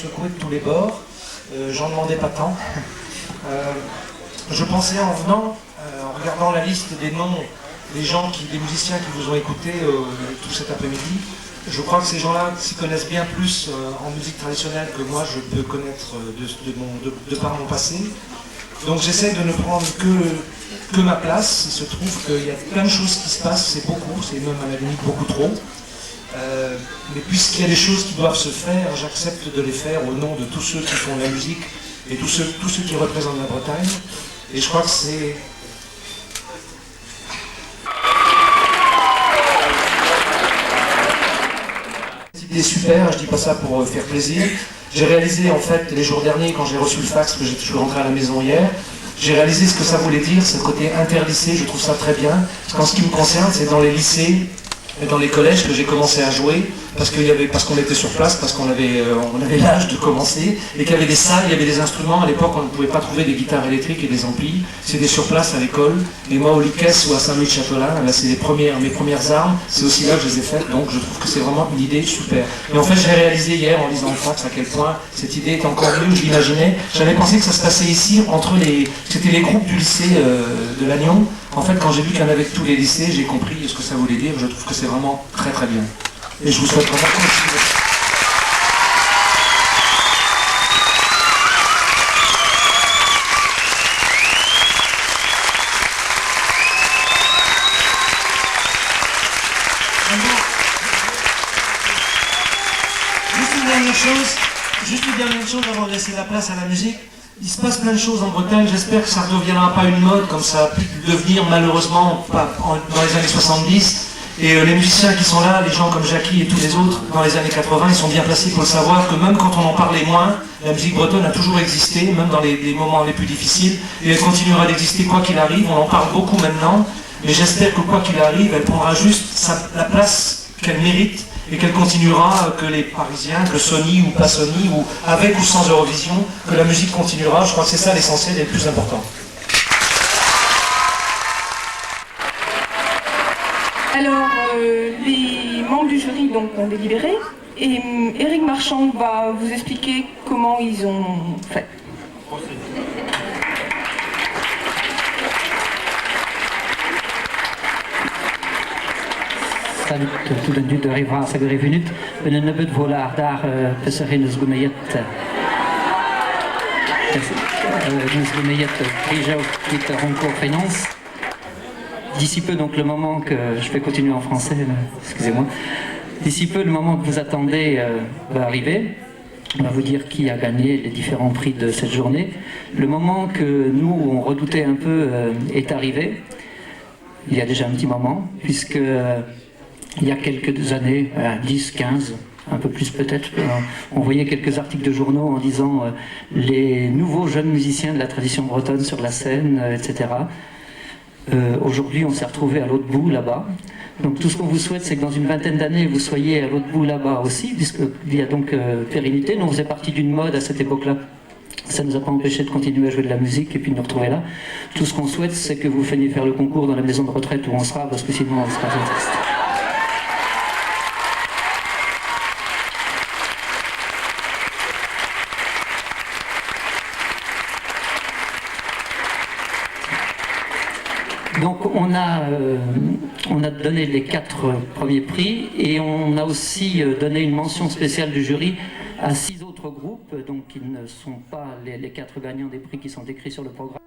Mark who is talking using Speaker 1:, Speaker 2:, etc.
Speaker 1: secoué de tous les bords. J'en demandais pas tant. Je pensais en venant, en regardant la liste des noms des musiciens qui vous ont écouté tout cet après-midi, je crois que ces gens-là s'y connaissent bien plus en musique traditionnelle que moi je peux connaître de par mon passé. Donc j'essaie de ne prendre que ma place. Il se trouve qu'il y a plein de choses qui se passent, c'est beaucoup, c'est même à la limite beaucoup trop. Mais puisqu'il y a des choses qui doivent se faire, j'accepte de les faire au nom de tous ceux qui font de la musique et tous ceux qui représentent la Bretagne. Et je crois que c'est... Cette idée super, je dis pas ça pour faire plaisir. J'ai réalisé en fait les jours derniers, quand j'ai reçu le fax, que je suis rentré à la maison hier, j'ai réalisé ce que ça voulait dire, ce côté interlycée, je trouve ça très bien. Parce qu'en ce qui me concerne, c'est dans les lycées et dans les collèges que j'ai commencé à jouer, parce qu'on était sur place, parce qu'on avait l'âge de commencer, et qu'il y avait des salles, il y avait des instruments. À l'époque, on ne pouvait pas trouver des guitares électriques et des amplis. C'était sur place à l'école. Et moi, au Liquès ou à Saint-Louis-de-Châtelain, là, c'est mes premières armes. C'est aussi là que je les ai faites. Donc, je trouve que c'est vraiment une idée super. Et en fait, j'ai réalisé hier, en lisant le fax, à quel point cette idée était encore mieux que je l'imaginais. J'avais pensé que ça se passait ici, c'était les groupes du lycée de Lannion. En fait, quand j'ai vu qu'il y en avait de tous les lycées, j'ai compris ce que ça voulait dire. Je trouve que c'est vraiment très très bien. Et je vous souhaite vraiment continuer. Juste une dernière chose avant de laisser la place à la musique. Il se passe plein de choses en Bretagne, j'espère que ça ne deviendra pas une mode comme ça a pu le devenir malheureusement dans les années 70. Et les musiciens qui sont là, les gens comme Jackie et tous les autres, dans les années 80, ils sont bien placés pour le savoir que même quand on en parlait moins, la musique bretonne a toujours existé, même dans les moments les plus difficiles, et elle continuera d'exister quoi qu'il arrive. On en parle beaucoup maintenant, mais j'espère que quoi qu'il arrive, elle prendra juste la place qu'elle mérite, et qu'elle continuera, que les Parisiens, que Sony ou pas Sony, ou avec ou sans Eurovision, que la musique continuera. Je crois que c'est ça l'essentiel et le plus important.
Speaker 2: Alors, les membres du jury donc, ont délibéré, et Éric Marchand va vous expliquer comment ils ont fait.
Speaker 3: Salut tout le monde arrivera à sa minute. Ben een nubut volar daar pesserin de zgoumeyet. De zgoumeyet déjà qui est encore finance. D'ici peu, donc le moment que je vais continuer en français, excusez-moi. D'ici peu, le moment que vous attendez va arriver. On va vous dire qui a gagné les différents prix de cette journée. Le moment que nous, on redoutait un peu est arrivé. Il y a déjà un petit moment, puisque il y a quelques années, 10, 15, un peu plus peut-être, on voyait quelques articles de journaux en disant les nouveaux jeunes musiciens de la tradition bretonne sur la scène, etc. Aujourd'hui, on s'est retrouvé à l'autre bout, là-bas. Donc tout ce qu'on vous souhaite, c'est que dans une vingtaine d'années, vous soyez à l'autre bout, là-bas aussi, puisqu'il y a donc pérennité. Nous, on faisait partie d'une mode à cette époque-là. Ça ne nous a pas empêché de continuer à jouer de la musique et puis de nous retrouver là. Tout ce qu'on souhaite, c'est que vous veniez faire le concours dans la maison de retraite où on sera, parce que sinon, on sera triste. Donc on a donné les 4 premiers prix et on a aussi donné une mention spéciale du jury à 6 autres groupes, donc qui ne sont pas les 4 gagnants des prix qui sont décrits sur le programme.